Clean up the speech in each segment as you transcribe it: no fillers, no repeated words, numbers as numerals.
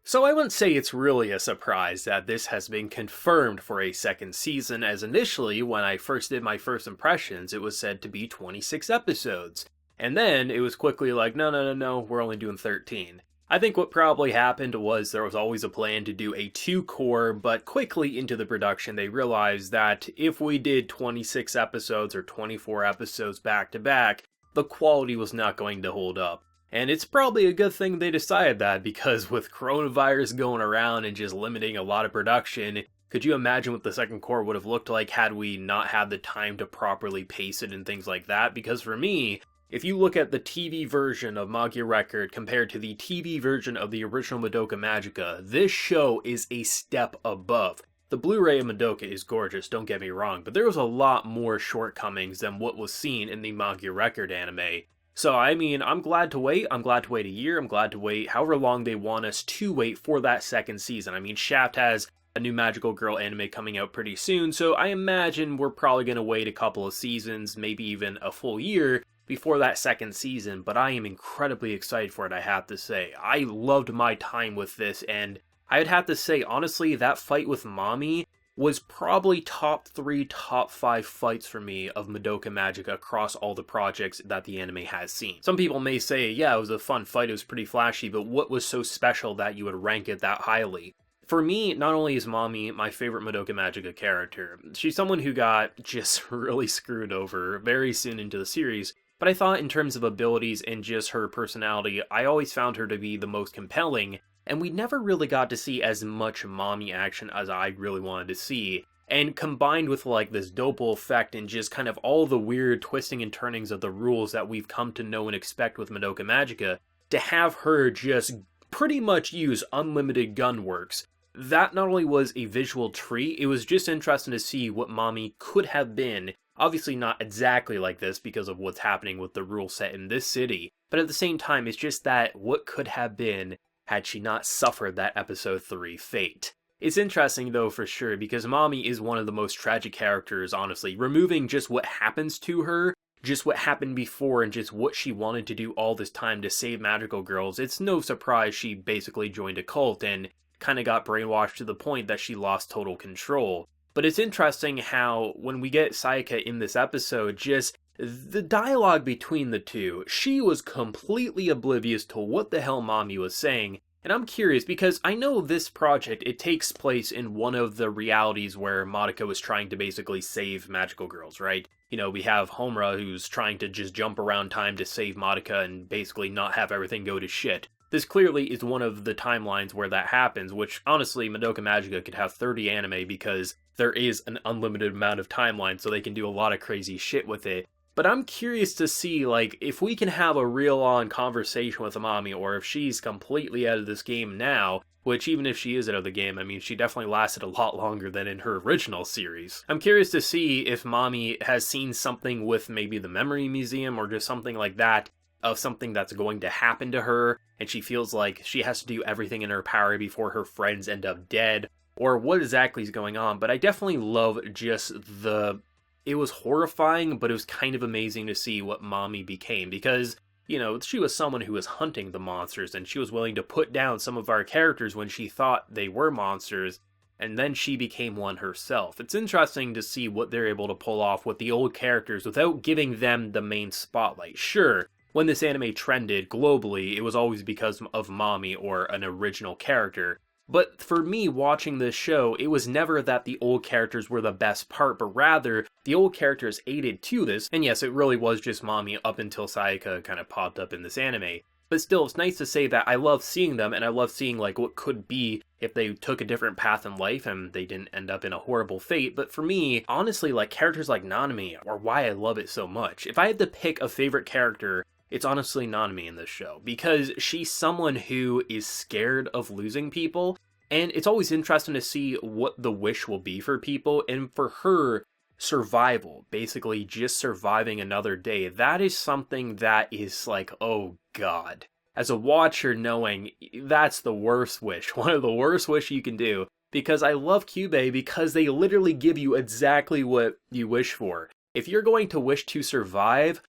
So I wouldn't say it's really a surprise that this has been confirmed for a second season, as initially, when I first did my first impressions, it was said to be 26 episodes. And then it was quickly like, no, we're only doing 13. I think what probably happened was there was always a plan to do a 2-cour, but quickly into the production they realized that if we did 26 episodes or 24 episodes back to back, the quality was not going to hold up. And it's probably a good thing they decided that, because with coronavirus going around and just limiting a lot of production, could you imagine what the second cour would have looked like had we not had the time to properly pace it and things like that? Because for me, if you look at the TV version of Magia Record compared to the TV version of the original Madoka Magica, this show is a step above. The Blu-ray of Madoka is gorgeous, don't get me wrong, but there was a lot more shortcomings than what was seen in the Magia Record anime. So, I mean, I'm glad to wait. I'm glad to wait a year. I'm glad to wait however long they want us to wait for that second season. I mean, Shaft has a new Magical Girl anime coming out pretty soon, so I imagine we're probably going to wait a couple of seasons, maybe even a full year, before that second season, but I am incredibly excited for it, I have to say. I loved my time with this, and I'd have to say, honestly, that fight with Mami was probably top 3, top 5 fights for me of Madoka Magica across all the projects that the anime has seen. Some people may say, yeah, it was a fun fight, it was pretty flashy, but what was so special that you would rank it that highly? For me, not only is Mami my favorite Madoka Magica character, she's someone who got just really screwed over very soon into the series, but I thought in terms of abilities and just her personality, I always found her to be the most compelling, and we never really got to see as much Mami action as I really wanted to see. And combined with like this dopal effect and just kind of all the weird twisting and turnings of the rules that we've come to know and expect with Madoka Magica, to have her just pretty much use unlimited gun works, that not only was a visual treat, it was just interesting to see what Mami could have been. Obviously not exactly like this because of what's happening with the rule set in this city, but at the same time, it's just that what could have been had she not suffered that episode 3 fate. It's interesting though for sure, because Mami is one of the most tragic characters, honestly. Removing just what happens to her, just what happened before, and just what she wanted to do all this time to save magical girls, it's no surprise she basically joined a cult and kind of got brainwashed to the point that she lost total control. But it's interesting how, when we get Sayaka in this episode, just the dialogue between the two, she was completely oblivious to what the hell Mami was saying, and I'm curious because I know this project, it takes place in one of the realities where Madoka was trying to basically save magical girls, right? You know, we have Homura who's trying to just jump around time to save Madoka and basically not have everything go to shit. This clearly is one of the timelines where that happens, which honestly, Madoka Magica could have 30 anime because there is an unlimited amount of timelines, so they can do a lot of crazy shit with it. But I'm curious to see, like, if we can have a real-on conversation with Mami, or if she's completely out of this game now, which even if she is out of the game, I mean, she definitely lasted a lot longer than in her original series. I'm curious to see if Mami has seen something with maybe the Memory Museum, or just something like that, of something that's going to happen to her, and she feels like she has to do everything in her power before her friends end up dead, or what exactly is going on. But I definitely love just it was horrifying, but it was kind of amazing to see what Mami became, because, you know, she was someone who was hunting the monsters, and she was willing to put down some of our characters when she thought they were monsters, and then she became one herself. It's interesting to see what they're able to pull off with the old characters without giving them the main spotlight. Sure, when this anime trended globally, it was always because of Mami or an original character. But for me, watching this show, it was never that the old characters were the best part, but rather, the old characters aided to this, and yes, it really was just Mami up until Sayaka kind of popped up in this anime. But still, it's nice to say that I love seeing them, and I love seeing, like, what could be if they took a different path in life and they didn't end up in a horrible fate. But for me, honestly, like, characters like Nanami are why I love it so much. If I had to pick a favorite character, it's honestly Nanami in this show, because she's someone who is scared of losing people, and it's always interesting to see what the wish will be for people, and for her, survival, basically just surviving another day, that is something that is like, oh god. As a watcher, knowing that's the worst wish, one of the worst wish you can do, because I love Kyubey because they literally give you exactly what you wish for. If you're going to wish to survive,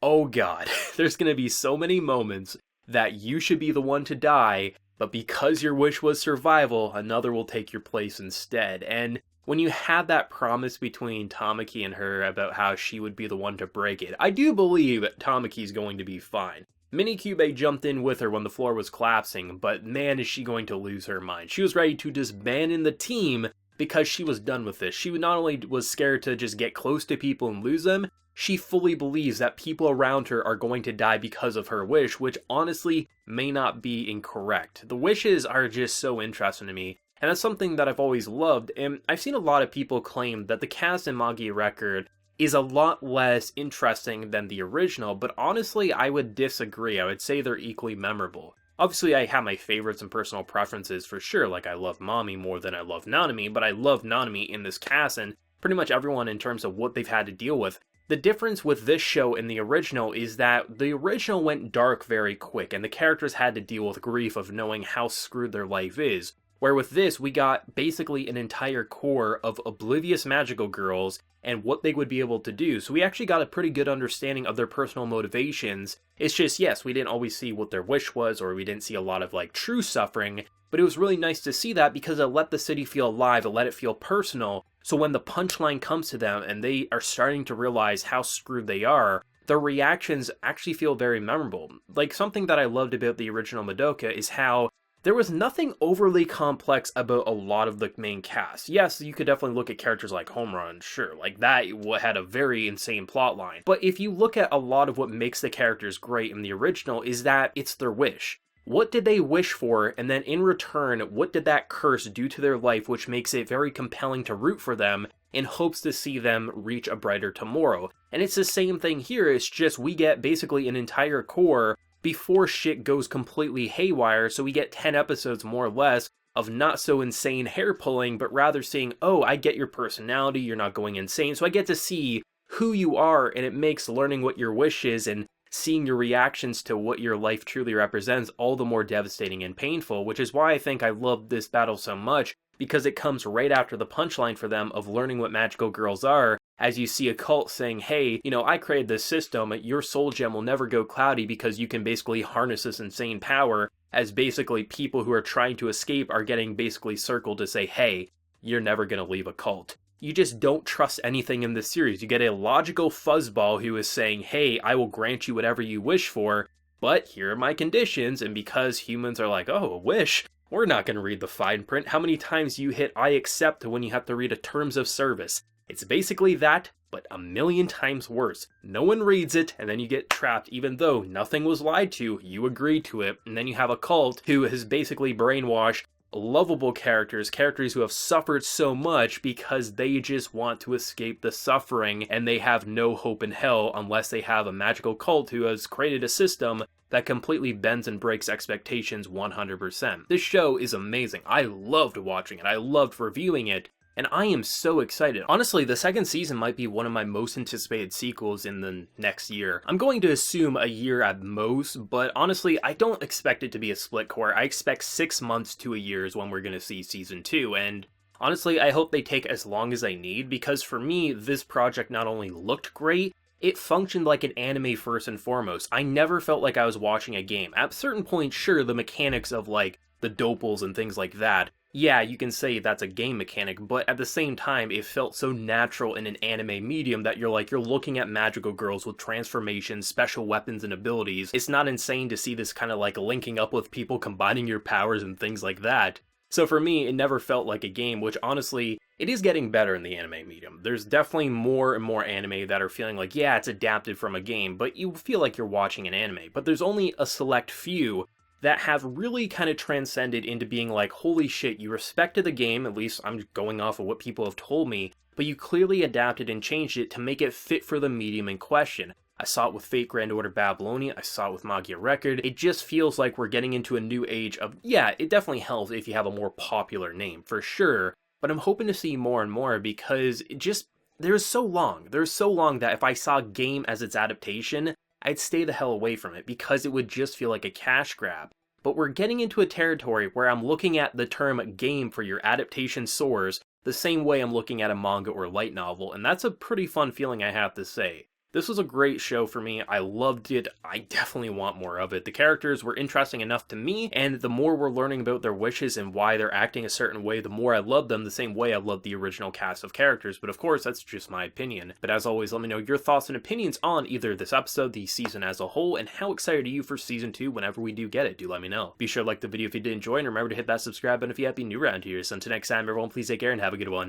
oh god, there's going to be so many moments that you should be the one to die, but because your wish was survival, another will take your place instead. And when you had that promise between Tamaki and her about how she would be the one to break it, I do believe Tamaki's going to be fine. Minikube jumped in with her when the floor was collapsing, but man is she going to lose her mind. She was ready to disband the team because she was done with this. She not only was scared to just get close to people and lose them, she fully believes that people around her are going to die because of her wish, which honestly may not be incorrect. The wishes are just so interesting to me, and that's something that I've always loved, and I've seen a lot of people claim that the cast in Magi record is a lot less interesting than the original, but honestly I would disagree. I would say they're equally memorable. Obviously I have my favorites and personal preferences for sure, like I love Mami more than I love Nanami, but I love Nanami in this cast and pretty much everyone in terms of what they've had to deal with. The difference with this show and the original is that the original went dark very quick, and the characters had to deal with grief of knowing how screwed their life is. Where with this, we got basically an entire core of oblivious magical girls and what they would be able to do. So we actually got a pretty good understanding of their personal motivations. It's just, yes, we didn't always see what their wish was, or we didn't see a lot of like true suffering, but it was really nice to see that because it let the city feel alive, it let it feel personal. So when the punchline comes to them and they are starting to realize how screwed they are, their reactions actually feel very memorable. Like, something that I loved about the original Madoka is how there was nothing overly complex about a lot of the main cast. Yes, you could definitely look at characters like Homerun, sure, like that had a very insane plotline. But if you look at a lot of what makes the characters great in the original is that it's their wish. What did they wish for, and then in return, what did that curse do to their life, which makes it very compelling to root for them in hopes to see them reach a brighter tomorrow. And it's the same thing here, it's just we get basically an entire core before shit goes completely haywire, so we get 10 episodes more or less of not so insane hair pulling, but rather seeing, oh, I get your personality, you're not going insane, so I get to see who you are, and it makes learning what your wish is and seeing your reactions to what your life truly represents all the more devastating and painful, which is why I think I love this battle so much, because it comes right after the punchline for them of learning what magical girls are, as you see a cult saying, hey, you know, I created this system, your soul gem will never go cloudy because you can basically harness this insane power, as basically people who are trying to escape are getting basically circled to say, hey, you're never gonna leave a cult. You just don't trust anything in this series. You get a logical fuzzball who is saying, hey, I will grant you whatever you wish for, but here are my conditions, and because humans are like, oh, a wish? We're not going to read the fine print. How many times you hit I accept when you have to read a terms of service? It's basically that, but a million times worse. No one reads it, and then you get trapped even though nothing was lied to, you agreed to it, and then you have a cult who has basically brainwashed lovable characters who have suffered so much because they just want to escape the suffering and they have no hope in hell unless they have a magical cult who has created a system that completely bends and breaks expectations 100%. This show is amazing. I loved watching it. I loved reviewing it. And I am so excited. Honestly, the second season might be one of my most anticipated sequels in the next year. I'm going to assume a year at most, but honestly, I don't expect it to be a split core. I expect 6 months to a year is when we're going to see season 2, and honestly, I hope they take as long as they need, because for me, this project not only looked great, it functioned like an anime first and foremost. I never felt like I was watching a game. At certain points, sure, the mechanics of like the dopals and things like that, yeah, you can say that's a game mechanic, but at the same time, it felt so natural in an anime medium that you're looking at magical girls with transformations, special weapons, and abilities. It's not insane to see this kind of like linking up with people, combining your powers and things like that. So for me, it never felt like a game, which honestly, it is getting better in the anime medium. There's definitely more and more anime that are feeling like, yeah, it's adapted from a game, but you feel like you're watching an anime. But there's only a select few that have really kind of transcended into being like, holy shit, you respected the game, at least I'm going off of what people have told me, but you clearly adapted and changed it to make it fit for the medium in question. I saw it with Fate Grand Order Babylonia, I saw it with Magia Record. It just feels like we're getting into a new age of, yeah, it definitely helps if you have a more popular name, for sure, but I'm hoping to see more and more because it just, there's so long that if I saw Game as its adaptation, I'd stay the hell away from it because it would just feel like a cash grab. But we're getting into a territory where I'm looking at the term game for your adaptation source the same way I'm looking at a manga or light novel, and that's a pretty fun feeling, I have to say. This was a great show for me. I loved it. I definitely want more of it. The characters were interesting enough to me, and the more we're learning about their wishes and why they're acting a certain way, the more I love them, the same way I love the original cast of characters. But of course, that's just my opinion. But as always, let me know your thoughts and opinions on either this episode, the season as a whole, and how excited are you for season 2 whenever we do get it. Do let me know. Be sure to like the video if you did enjoy, and remember to hit that subscribe button if you happen new around here. So until next time, everyone, please take care and have a good one.